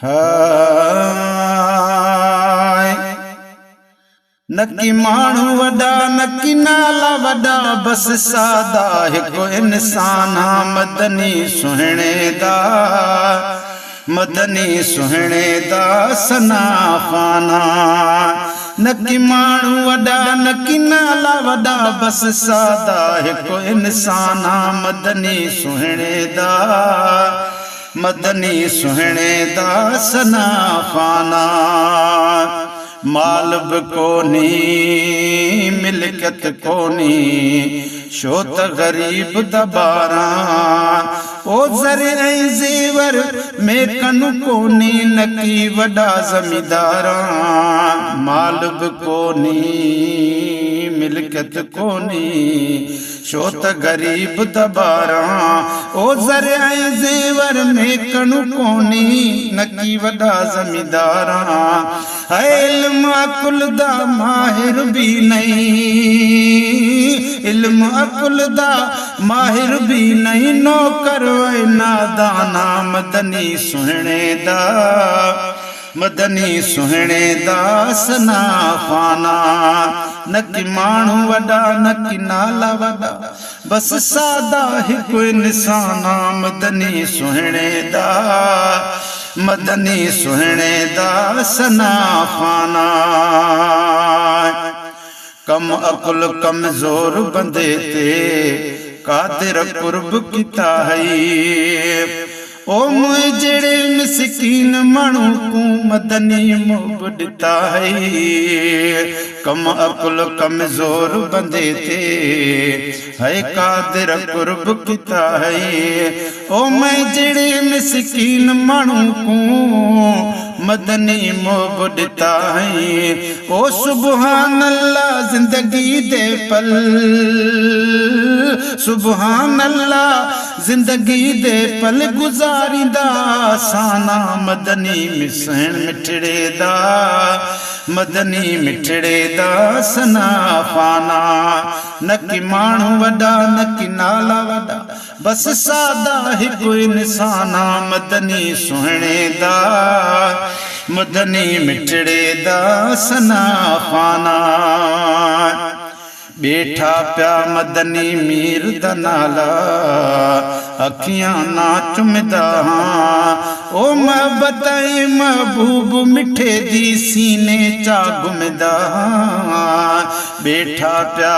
हाय नकी माण्हू वॾा नकी नाला वॾा बस सादा हिकु इंसान मदनी सुहिणे दा मदनी सुहिणे दा सना खाना नकी माण्हू वॾा नकी नाला वॾा बस सादा हिकु इंसान मदनी सुहिणे दा मदनी सुहिणे दा सना खाना माल बि कोनी मिल्कियत कोनी छो त ग़रीब दबारा ओ ज़रे ऐं ज़ेवर में कनु कोनी नकी वॾा ज़मींदारा माल बि कोनी मिल्कियत कोनी छो त ग़रीब दबारा ओ ज़रे ऐं ज़ेवर में कनु कोनी नकी वॾा ज़मींदारा इल्म अकुल दा माहिर भी नहीं इल्म अकुल दा माहिर भी नहीं नौकर वे नादाना मदनी सुहिणे दा मदनी सुहिणे दा सना खाना नकी माण्हू वॾा नकी नाला वॾा बस सादा हिकु इंसान मदनी सुहिणे दा मदनी सुहिणे दा सना खाना कम अकुल कमज़ोर बंदे ते कादिर कुर्ब किता है ओ मुए जड़े मिसकीन माण्हू को मदनी मोह ॾिता है कम अकुल कमज़ोर बंदे ते है कादिर कुर्ब किता है ओ मैं जड़े मिसकीन माण्हू को मदनी मोह ॾिता है ओ सुबहान अल्लाह ज़िंदगी दे पल सुबहान अल्लाह ज़िंदगी दे पल गुज़ारींदा साना मदनी मिसण मिठड़े दा मदनी मिठड़े दा सना खाना नकी माण्हू वॾा नकी नाला वॾा बस सादा हिकु इंसान मदनी सुहिणे दा मदनी मिठड़े दा सना खाना बैठा प्या मदनी मीर दा नाला अखियां ना चुमदा ओ मोहब्बत महबूब मिठे दी सीने चा गुमदा बैठा प्या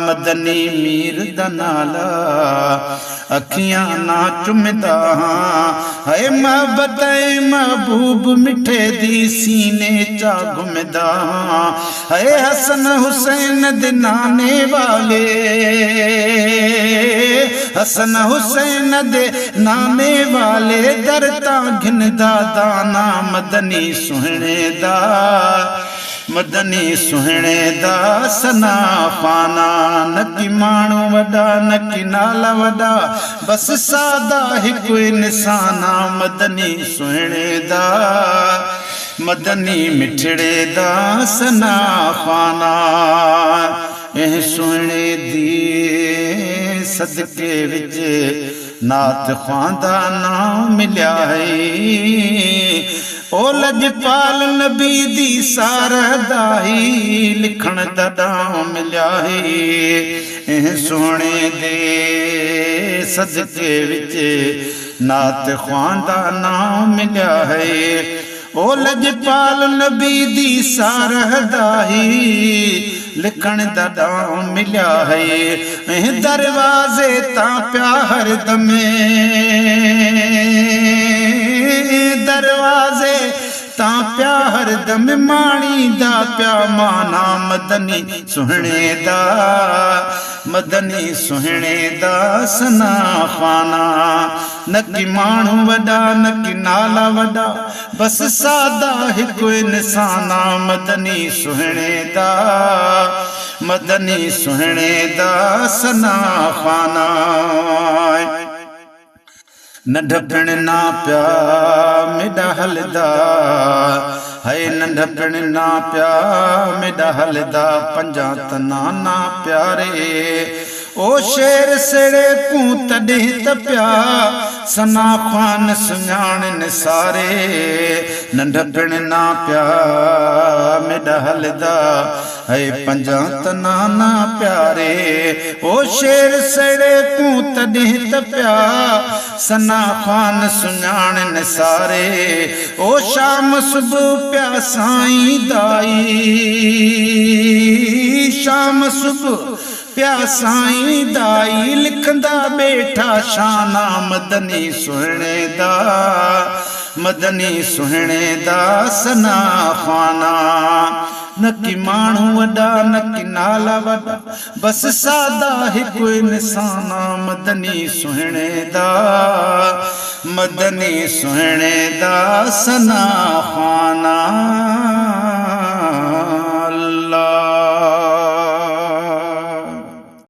मदनी मीर दा नाला अखियां ना चुमदा है मोहब्बत महबूब मिठे दी सीने चा गुमदा है हसन हुसैन दे नाने वाले हसन हुसैन दे नाने वाले दरता घिनदा दाना मदनी सुहिणे दा मदनी सुहिणे दा सना खाना नकी माण्हू वॾा नकी नाला वॾा बस सादा हिकु इंसान मदनी सुहिणे दा मदनी मिठड़े दा सना खाना ऐं सुहिणे दी सदके विच नात ख्वांदा ना मिलिया है ओ लजपाल नबी दी सारदाही लिखण दा डां मिलिया है ऐं सुहिणे दे सदके विच नात ख्वांदा ना मिलिया है ओ लजपाल नबी दी सारदाही लिखण दा डां मिलिया है ऐं दरवाज़े तां प्या हरदम दरवाज़े तां प्या हरदम माणींदा प्या माना मदनी सुहिणे दा मदनी सुहिणे दा सना खाना नकी माण्हू वॾा नकी नाला वॾा बस सादा हिकु इंसान मदनी सुहिणे दा मदनी सुहिणे दा सना खाना नंढपण ना प्या मेॾा हलदा है नंढपण ना प्या मेॾा हलदा पंजा त नाना प्यारे ओ शेर सेड़े को तॾहिं त प्या सना ख़्वान सुञाणनि सारे नंढपण ना पिया मेॾा हलदा है पंजा तनाना प्यारे ओ शेर सड़े को तॾहिं त पिया सना ख़्वान सुञाणनि सारे ओ शाम सुबुह पिया साईं दाई शाम सुबुह प्या साईं दाई लिखंदा बैठा शाना मदनी सुहिणे दा सना ख़्वाना नकी माण्हू वॾा नकी नाला वॾा बस सादा हिकु इंसाना मदनी सुहिणे दा सना ख़्वाना।